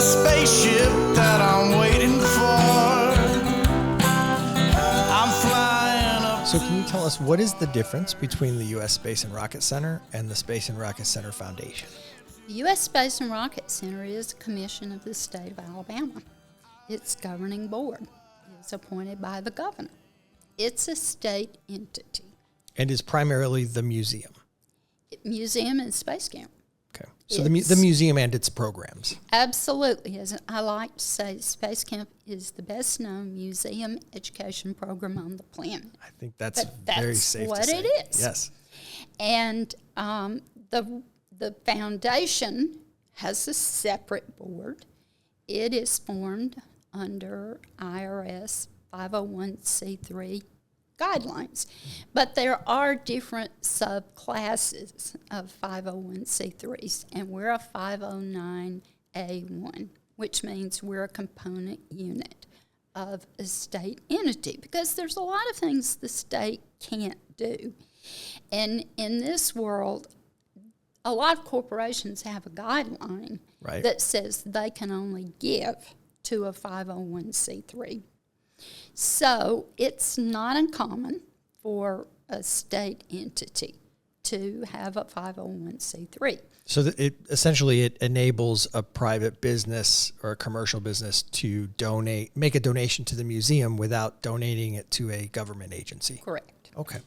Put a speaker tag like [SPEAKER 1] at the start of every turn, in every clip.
[SPEAKER 1] the spaceship that I'm waiting for. I'm flying up.
[SPEAKER 2] So can you tell us what is the difference between the U.S. Space and Rocket Center and the Space and Rocket Center Foundation?
[SPEAKER 3] The U.S. Space and Rocket Center is a commission of the state of Alabama. Its governing board is appointed by the governor. It's a state entity.
[SPEAKER 2] And is primarily the museum.
[SPEAKER 3] Museum and space camp.
[SPEAKER 2] Okay. So the museum and its programs.
[SPEAKER 3] Absolutely. As I like to say, Space Camp is the best known museum education program on the planet.
[SPEAKER 2] I think that's very safe to say.
[SPEAKER 3] That's what it is.
[SPEAKER 2] Yes.
[SPEAKER 3] And the foundation has a separate board. It is formed under IRS 501c3 guidelines. But there are different subclasses of 501c3s, and we're a 509A1, which means we're a component unit of a state entity, because there's a lot of things the state can't do. And in this world, a lot of corporations have a guideline that says they can only give to a 501c3. So it's not uncommon for a state entity to have a 501c3.
[SPEAKER 2] So it enables a private business or a commercial business to make a donation to the museum without donating it to a government agency.
[SPEAKER 3] Correct.
[SPEAKER 2] Okay.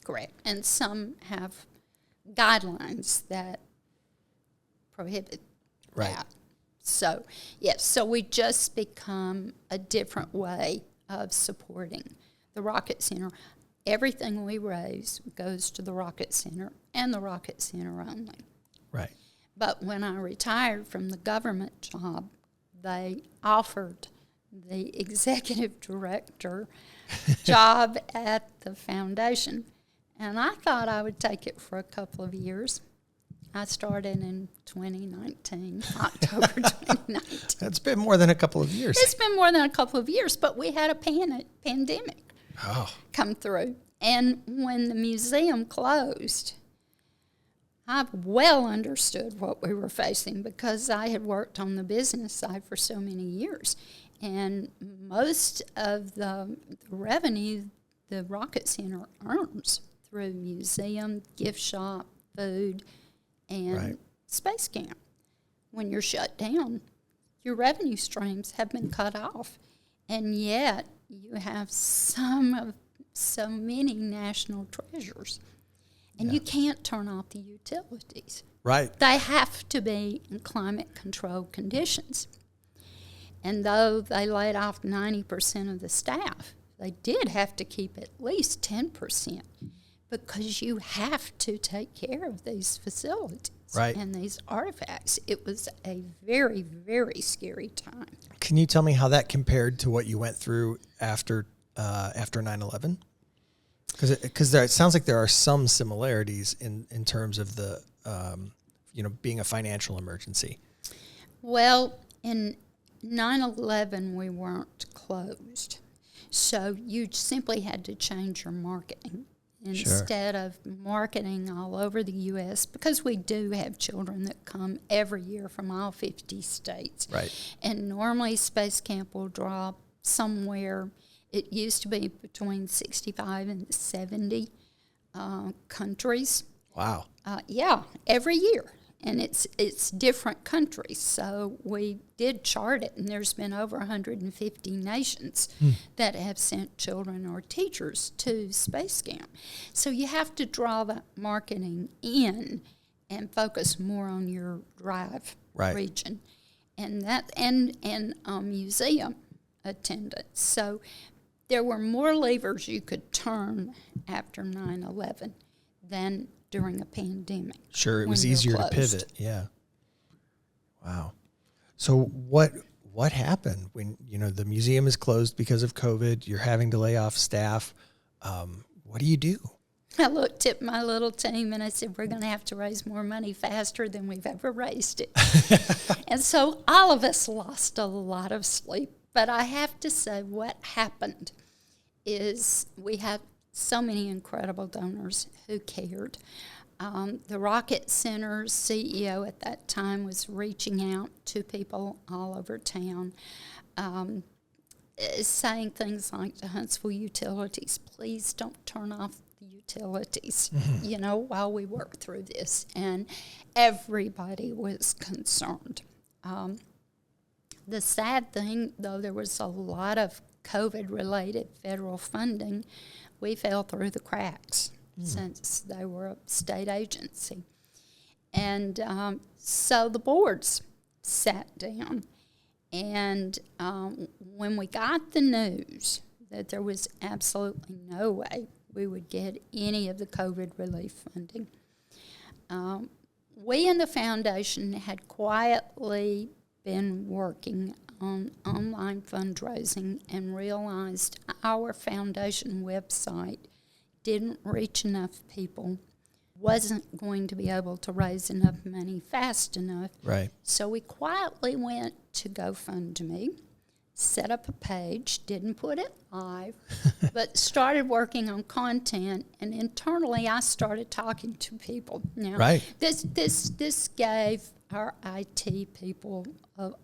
[SPEAKER 3] Correct. And some have guidelines that prohibit that. So, yes, so we just become a different way of supporting the Rocket Center. Everything we raise goes to the Rocket Center and the Rocket Center only.
[SPEAKER 2] Right.
[SPEAKER 3] But when I retired from the government job, they offered the executive director job at the foundation. And I thought I would take it for a couple of years. I started in 2019, October 2019.
[SPEAKER 2] That's been more than a couple of years.
[SPEAKER 3] It's been more than a couple of years, but we had a pandemic come through. And when the museum closed, I well understood what we were facing because I had worked on the business side for so many years. And most of the revenue the Rocket Center earns through museum, gift shop, food, and space camp. When you're shut down, your revenue streams have been cut off. And yet you have so many national treasures. And you can't turn off the utilities.
[SPEAKER 2] Right.
[SPEAKER 3] They have to be in climate-controlled conditions. And though they laid off 90% of the staff, they did have to keep at least 10% because you have to take care of these facilities and these artifacts. It was a very, very scary time.
[SPEAKER 2] Can you tell me how that compared to what you went through after 9/11? Because it sounds like there are some similarities in terms of the being a financial emergency.
[SPEAKER 3] Well, in 9/11 we weren't closed, so you simply had to change your marketing. Instead of marketing all over the U.S., because we do have children that come every year from all 50 states.
[SPEAKER 2] Right.
[SPEAKER 3] And normally Space Camp will draw somewhere, it used to be between 65 and 70 countries.
[SPEAKER 2] Wow.
[SPEAKER 3] Every year. And it's different countries. So we did chart it, and there's been over 150 nations that have sent children or teachers to Space Camp. So you have to draw that marketing in and focus more on your drive region, and that and museum attendance. So there were more levers you could turn after 9/11 than during a pandemic.
[SPEAKER 2] Sure, it was easier to pivot. Yeah. Wow. So what happened when the museum is closed because of COVID? You're having to lay off staff. What do you do?
[SPEAKER 3] I looked at my little team and I said, we're going to have to raise more money faster than we've ever raised it. And so all of us lost a lot of sleep. But I have to say what happened is we had so many incredible donors who cared. The Rocket Center's CEO at that time was reaching out to people all over town, saying things like to Huntsville Utilities, please don't turn off the utilities, while we work through this. And everybody was concerned. The sad thing, though there was a lot of COVID-related federal funding, we fell through the cracks since they were a state agency. And so the boards sat down, and when we got the news that there was absolutely no way we would get any of the COVID relief funding, we in the foundation had quietly been working on online fundraising and realized our foundation website didn't reach enough people, wasn't going to be able to raise enough money fast enough.
[SPEAKER 2] Right.
[SPEAKER 3] So we quietly went to GoFundMe, set up a page, didn't put it live, but started working on content. And internally, I started talking to people. Now,
[SPEAKER 2] right.
[SPEAKER 3] This gave our IT people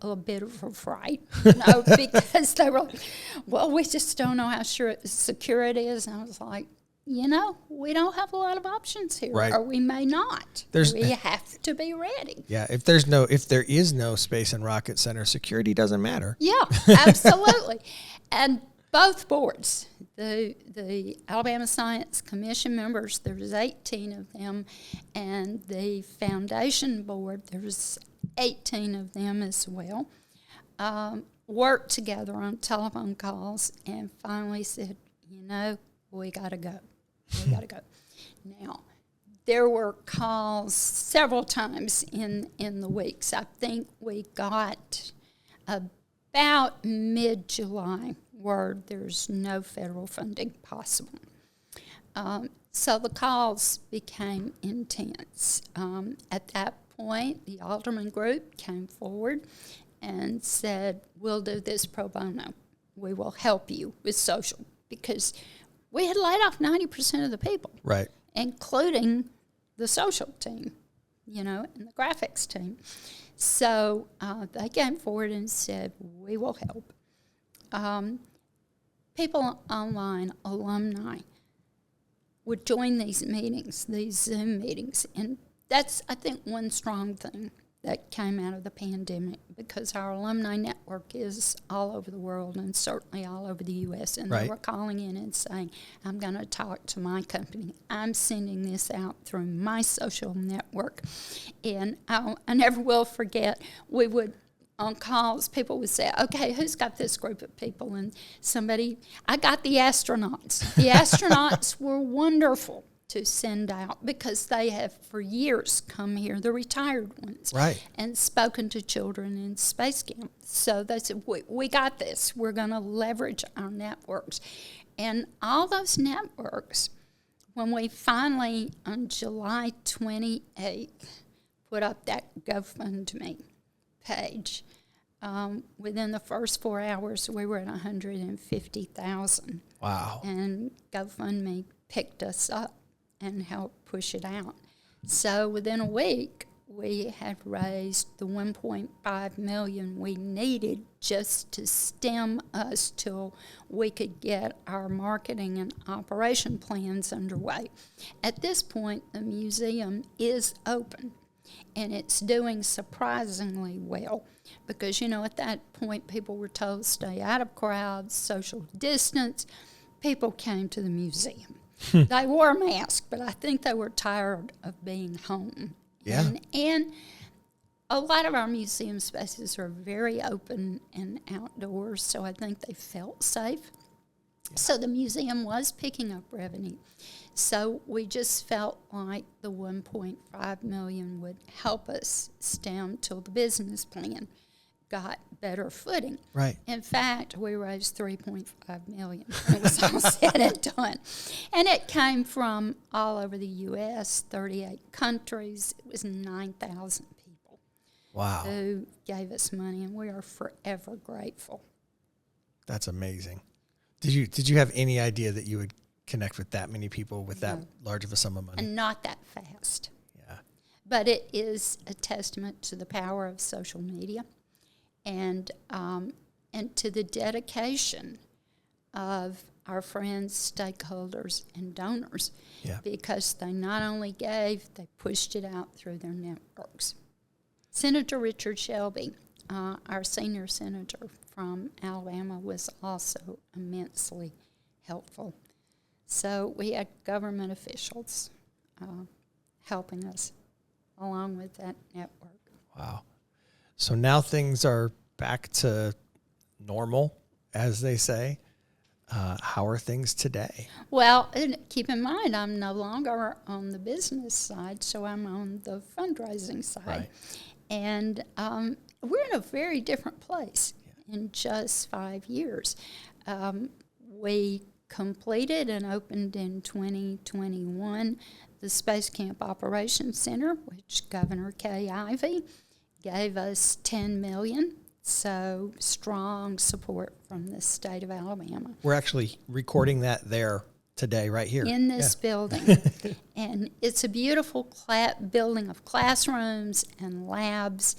[SPEAKER 3] a bit of a fright, because they were like, well, we just don't know how secure it is. And I was like, we don't have a lot of options here,
[SPEAKER 2] right.
[SPEAKER 3] or we may not. We have to be ready.
[SPEAKER 2] Yeah, if there is no Space and Rocket Center, security doesn't matter.
[SPEAKER 3] Yeah, absolutely. And both boards, the Alabama Science Commission members, there's 18 of them, and the foundation board, there's 18 of them as well, worked together on telephone calls and finally said, we got to go. We got to go. Now, there were calls several times in the weeks. I think we got about mid-July word there's no federal funding possible. So the calls became intense. At that point, the Alderman group came forward and said, we'll do this pro bono. We will help you with social, because we had laid off 90% of the people,
[SPEAKER 2] right,
[SPEAKER 3] including the social team, and the graphics team. So they came forward and said, we will help. People online, alumni, would join these meetings, these Zoom meetings, and that's, I think, one strong thing that came out of the pandemic, because our alumni network is all over the world and certainly all over the U.S., and
[SPEAKER 2] right.
[SPEAKER 3] They were calling in and saying, I'm going to talk to my company. I'm sending this out through my social network. And I never will forget, we would, on calls, people would say, okay, who's got this group of people? And I got the astronauts. The astronauts were wonderful to send out, because they have for years come here, the retired ones,
[SPEAKER 2] right,
[SPEAKER 3] and spoken to children in space camp. So they said, we got this. We're going to leverage our networks. And all those networks, when we finally, on July 28th, put up that GoFundMe page, within the first 4 hours, we were at 150,000.
[SPEAKER 2] Wow.
[SPEAKER 3] And GoFundMe picked us up and help push it out. So within a week, we had raised the $1.5 million we needed just to stem us till we could get our marketing and operation plans underway. At this point, the museum is open, and it's doing surprisingly well, because, at that point, people were told stay out of crowds, social distance. People came to the museum. They wore a mask, but I think they were tired of being home.
[SPEAKER 2] Yeah.
[SPEAKER 3] And a lot of our museum spaces are very open and outdoors, so I think they felt safe. Yeah. So the museum was picking up revenue. So we just felt like the $1.5 million would help us stem till the business plan got better footing.
[SPEAKER 2] Right.
[SPEAKER 3] In fact, we raised $3.5 million. It was all said and done. And it came from all over the U.S., 38 countries. It was 9,000 people.
[SPEAKER 2] Wow.
[SPEAKER 3] Who gave us money, and we are forever grateful.
[SPEAKER 2] That's amazing. Did you have any idea that you would connect with that many people with that large of a sum of money.
[SPEAKER 3] And not that fast.
[SPEAKER 2] Yeah.
[SPEAKER 3] But it is a testament to the power of social media and to the dedication of our friends, stakeholders, and donors, because they not only gave, they pushed it out through their networks. Senator Richard Shelby, our senior senator from Alabama, was also immensely helpful. So we had government officials helping us along with that network.
[SPEAKER 2] Wow. So now things are back to normal, as they say. How are things today?
[SPEAKER 3] Well, and keep in mind, I'm no longer on the business side, so I'm on the fundraising side.
[SPEAKER 2] Right.
[SPEAKER 3] And we're in a very different place in just 5 years. We completed and opened in 2021 the Space Camp Operations Center, which Governor Kay Ivey gave us $10 million. So strong support from the state of Alabama.
[SPEAKER 2] We're actually recording that there today, right here.
[SPEAKER 3] In this building. And it's a beautiful building of classrooms and labs,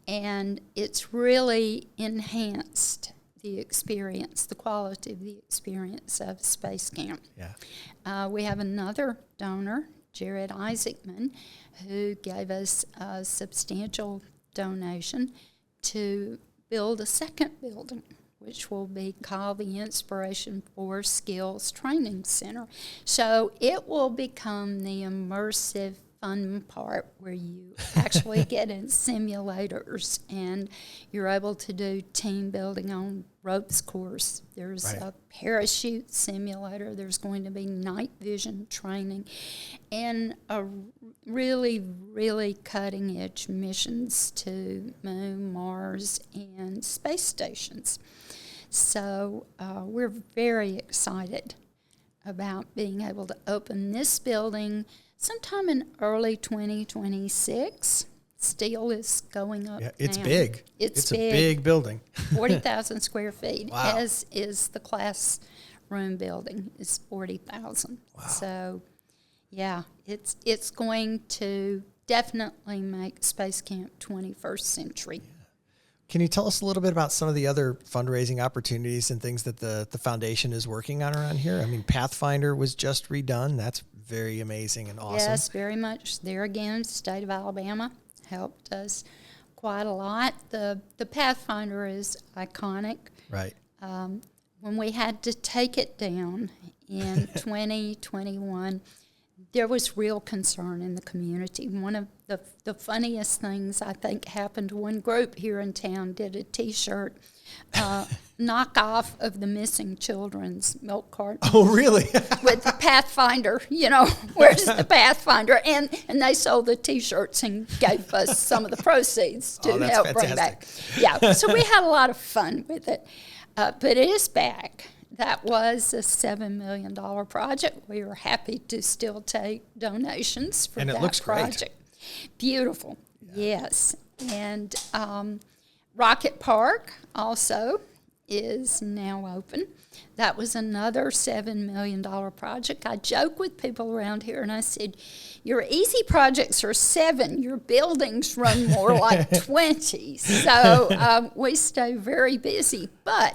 [SPEAKER 3] and it's really enhanced the experience, the quality of the experience of Space Camp.
[SPEAKER 2] Yeah.
[SPEAKER 3] We have another donor, Jared Isaacman, who gave us a substantial donation to build a second building, which will be called the Inspiration for Skills Training Center. So it will become the immersive, fun part where you actually get in simulators and you're able to do team building on ropes course. There's a parachute simulator. There's going to be night vision training and a really, really cutting-edge missions to Moon, Mars, and space stations. So we're very excited about being able to open this building sometime in early 2026. Steel is going up.
[SPEAKER 2] Yeah, it's
[SPEAKER 3] now.
[SPEAKER 2] big.
[SPEAKER 3] It's
[SPEAKER 2] a big building.
[SPEAKER 3] 40,000 square feet,
[SPEAKER 2] Wow.
[SPEAKER 3] as is the classroom building, is 40,000.
[SPEAKER 2] Wow.
[SPEAKER 3] So, yeah, it's going to definitely make Space Camp 21st century.
[SPEAKER 2] Can you tell us a little bit about some of the other fundraising opportunities and things that the foundation is working on around here? I mean, Pathfinder was just redone. That's very amazing and awesome.
[SPEAKER 3] Yes, very much. There again, state of Alabama helped us quite a lot. The Pathfinder is iconic.
[SPEAKER 2] Right.
[SPEAKER 3] When we had to take it down in 2021, there was real concern in the community. One of the funniest things I think happened, one group here in town did a T-shirt knockoff of the missing children's milk carton.
[SPEAKER 2] Oh, really?
[SPEAKER 3] With the Pathfinder, where's the Pathfinder? And they sold the T-shirts and gave us some of the proceeds to help bring back. Yeah, so we had a lot of fun with it. But it is back. That was a $7 million project. We were happy to still take donations for that project. And it looks great. Beautiful, yes. And Rocket Park also is now open. That was another $7 million project. I joke with people around here, and I said, your easy projects are 7. Your buildings run more like 20. So we stay very busy. But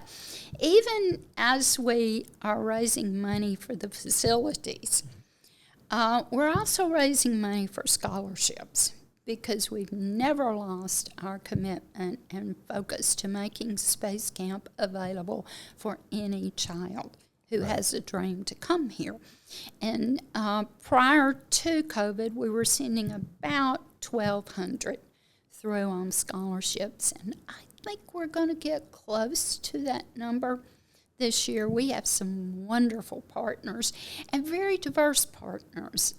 [SPEAKER 3] even as we are raising money for the facilities, we're also raising money for scholarships, because we've never lost our commitment and focus to making Space Camp available for any child who has a dream to come here. And prior to COVID, we were sending about 1,200 through on scholarships, and I think we're going to get close to that number this year. We have some wonderful partners and very diverse partners.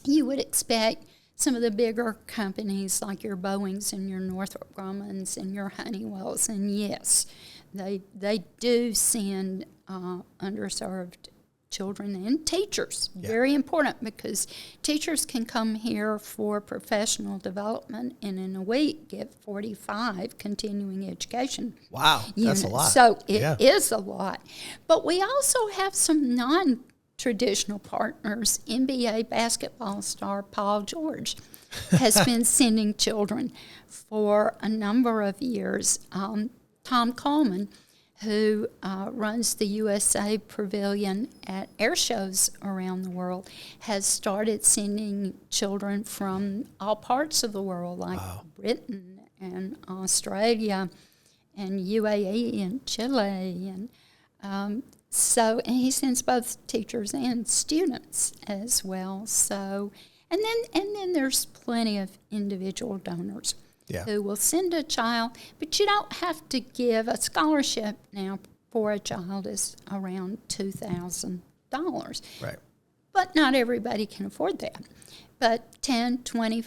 [SPEAKER 3] You would expect some of the bigger companies like your Boeings and your Northrop Grummans and your Honeywells, and yes, they do send underserved children and teachers. Very important, because teachers can come here for professional development and in a week get 45 continuing education.
[SPEAKER 2] Wow, that's a
[SPEAKER 3] units.
[SPEAKER 2] lot.
[SPEAKER 3] So it is a lot. But we also have some non-traditional partners. NBA basketball star Paul George has been sending children for a number of years. Tom Coleman, who runs the USA Pavilion at air shows around the world, has started sending children from all parts of the world, like Britain and Australia and UAE and Chile. And he sends both teachers and students as well. So, and then there's plenty of individual donors. Who will send a child, but you don't have to give a scholarship now for a child is around $2,000.
[SPEAKER 2] Right.
[SPEAKER 3] But not everybody can afford that. But $10, $20,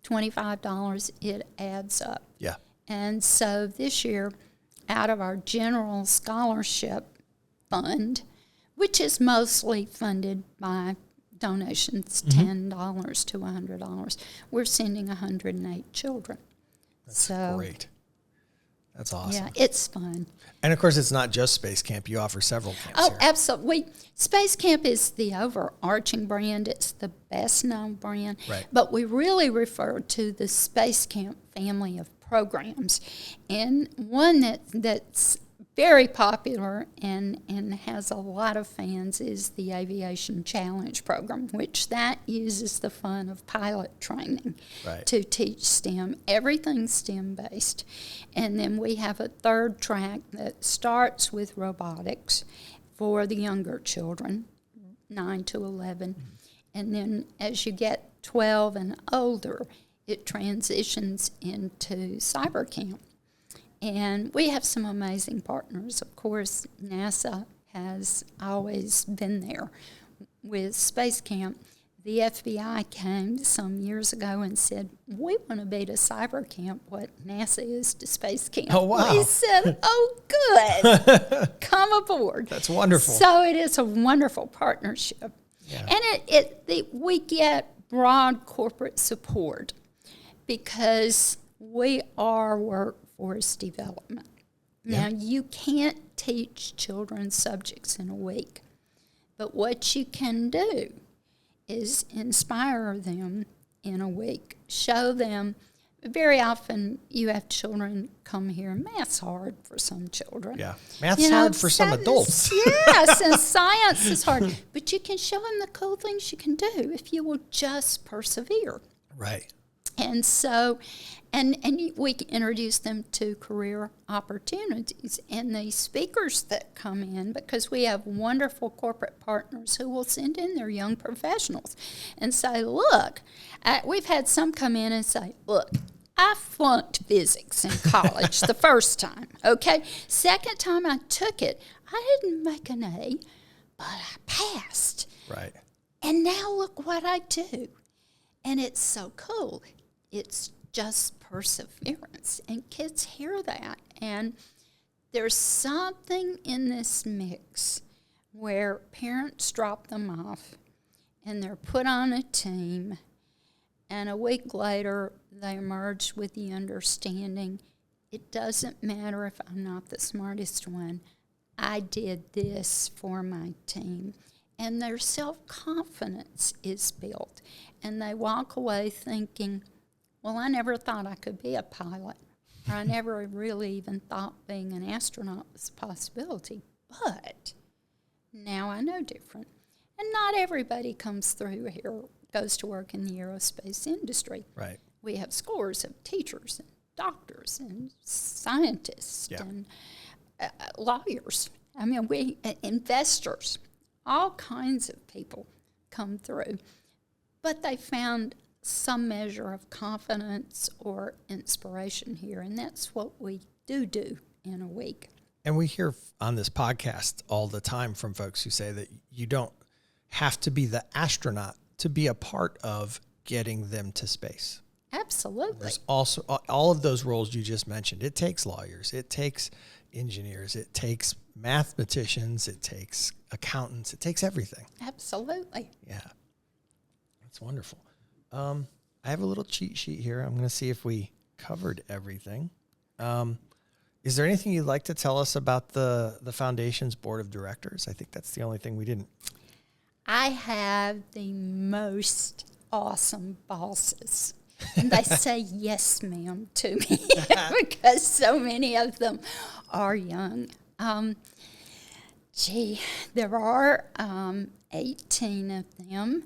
[SPEAKER 3] $25, it adds up.
[SPEAKER 2] Yeah.
[SPEAKER 3] And so this year, out of our general scholarship fund, which is mostly funded by donations, $10 to $100, we're sending 108 children.
[SPEAKER 2] That's great. That's awesome.
[SPEAKER 3] Yeah, it's fun.
[SPEAKER 2] And of course, it's not just Space Camp. You offer several camps here.
[SPEAKER 3] Absolutely. Space Camp is the overarching brand. It's the best known brand.
[SPEAKER 2] Right.
[SPEAKER 3] But we really refer to the Space Camp family of programs. And one that's very popular and has a lot of fans is the Aviation Challenge program, which that uses the fun of pilot training to teach STEM. Everything's STEM-based. And then we have a third track that starts with robotics for the younger children, 9 to 11. And then as you get 12 and older, it transitions into cyber camp. And we have some amazing partners. Of course, NASA has always been there with Space Camp. The FBI came some years ago and said, we want to be to cyber camp what NASA is to Space Camp.
[SPEAKER 2] Oh, wow.
[SPEAKER 3] We said, oh, good. Come aboard.
[SPEAKER 2] That's wonderful.
[SPEAKER 3] So it is a wonderful partnership.
[SPEAKER 2] Yeah.
[SPEAKER 3] And we get broad corporate support because we are workforce development. Now, you can't teach children subjects in a week, but what you can do is inspire them in a week, show them. Very often you have children come here, math's hard for some children.
[SPEAKER 2] Yeah, math's hard for some adults.
[SPEAKER 3] Yes, and science is hard, but you can show them the cool things you can do if you will just persevere.
[SPEAKER 2] Right.
[SPEAKER 3] And so, and we introduce them to career opportunities. And the speakers that come in, because we have wonderful corporate partners who will send in their young professionals and say, look, we've had some come in and say, look, I flunked physics in college the first time, okay? Second time I took it, I didn't make an A, but I passed.
[SPEAKER 2] Right.
[SPEAKER 3] And now look what I do. And it's so cool. It's just perseverance. And kids hear that. And there's something in this mix where parents drop them off and they're put on a team, and a week later they emerge with the understanding, it doesn't matter if I'm not the smartest one, I did this for my team. And their self-confidence is built. And they walk away thinking, well, I never thought I could be a pilot, or I never really even thought being an astronaut was a possibility. But now I know different. And not everybody comes through here, goes to work in the aerospace industry.
[SPEAKER 2] Right.
[SPEAKER 3] We have scores of teachers and doctors and scientists and lawyers. I mean, investors, all kinds of people come through. But they found some measure of confidence or inspiration here, and that's what we do in a week.
[SPEAKER 2] And we hear on this podcast all the time from folks who say that you don't have to be the astronaut to be a part of getting them to space.
[SPEAKER 3] Absolutely.
[SPEAKER 2] There's also all of those roles you just mentioned. It takes lawyers. It takes engineers. It takes mathematicians. It takes accountants. It takes everything.
[SPEAKER 3] Absolutely.
[SPEAKER 2] Yeah. That's wonderful. I have a little cheat sheet here. I'm going to see if we covered everything. Is there anything you'd like to tell us about the foundation's board of directors? I think that's the only thing we didn't.
[SPEAKER 3] I have the most awesome bosses. And they say yes, ma'am, to me because so many of them are young. There are 18 of them.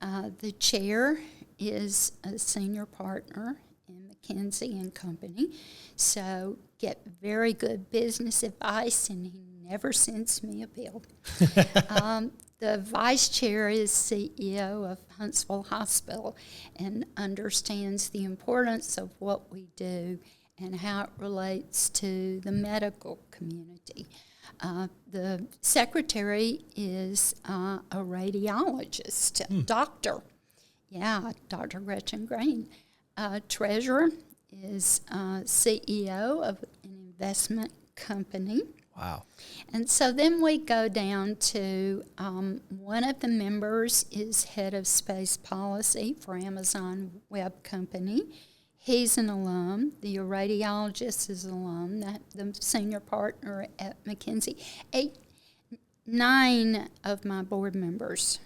[SPEAKER 3] The chair is a senior partner in McKinsey and Company, so get very good business advice, and he never sends me a bill. The vice chair is CEO of Huntsville Hospital and understands the importance of what we do and how it relates to the medical community. The secretary is a radiologist, doctor. Yeah, Dr. Gretchen Green. Treasurer is CEO of an investment company.
[SPEAKER 2] Wow.
[SPEAKER 3] And so then we go down to one of the members is head of space policy for Amazon Web Company. He's an alum. The radiologist is an alum, the senior partner at McKinsey. 9 of my board members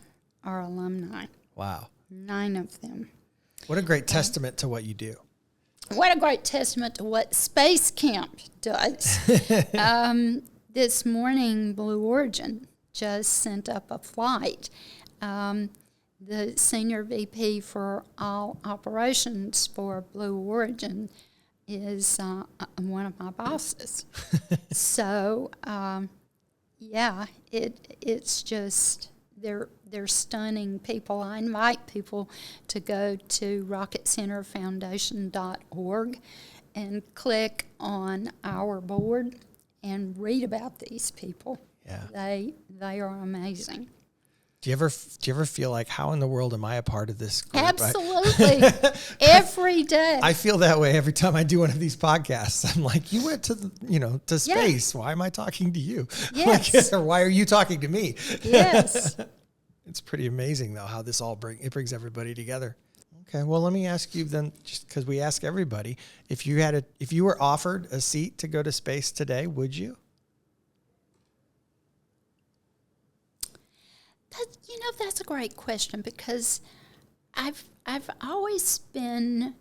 [SPEAKER 3] are alumni.
[SPEAKER 2] Wow.
[SPEAKER 3] 9 of them.
[SPEAKER 2] What a great testament to what you do.
[SPEAKER 3] What a great testament to what Space Camp does. This morning, Blue Origin just sent up a flight. The senior VP for all operations for Blue Origin is one of my bosses. So, it's just they're stunning people. I invite people to go to rocketcenterfoundation.org and click on our board and read about these people.
[SPEAKER 2] Yeah.
[SPEAKER 3] They are amazing.
[SPEAKER 2] Do you ever feel like, how in the world am I a part of this group?
[SPEAKER 3] Absolutely. Every day.
[SPEAKER 2] I feel that way every time I do one of these podcasts. I'm like, you went to to space. Yeah. Why am I talking to you?
[SPEAKER 3] Yes.
[SPEAKER 2] Or why are you talking to me?
[SPEAKER 3] Yes.
[SPEAKER 2] It's pretty amazing though how this all brings everybody together. Okay, well, let me ask you then, just because we ask everybody, if you were offered a seat to go to space today, would you?
[SPEAKER 3] That's a great question because I've always been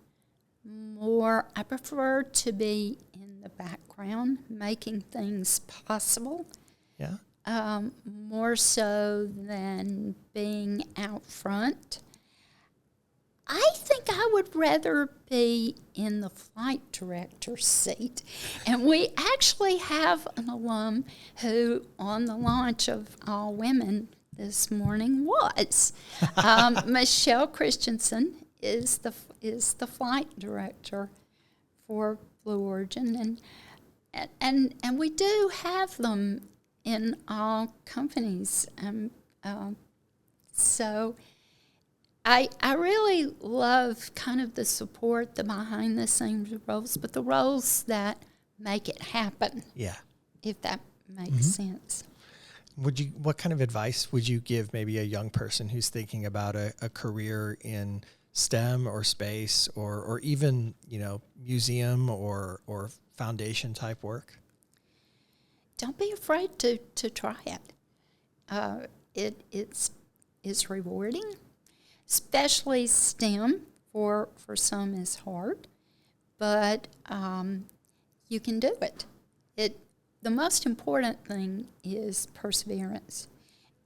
[SPEAKER 3] I prefer to be in the background, making things possible.
[SPEAKER 2] Yeah.
[SPEAKER 3] More so than being out front. I think I would rather be in the flight director's seat. And we actually have an alum who, on the launch of All Women this morning, was. Michelle Christensen is the flight director for Blue Origin. And we do have them in all companies. So I really love kind of the support, the behind-the-scenes roles, but the roles that make it happen.
[SPEAKER 2] Yeah.
[SPEAKER 3] If that makes sense.
[SPEAKER 2] What kind of advice would you give maybe a young person who's thinking about a career in STEM or space or even, museum or foundation type work?
[SPEAKER 3] Don't be afraid to try it. It's rewarding. Especially STEM for some is hard, but you can do it. The most important thing is perseverance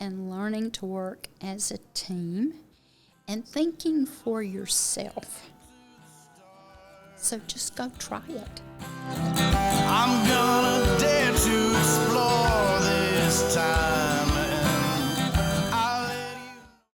[SPEAKER 3] and learning to work as a team and thinking for yourself. So just go try it.
[SPEAKER 1] I'm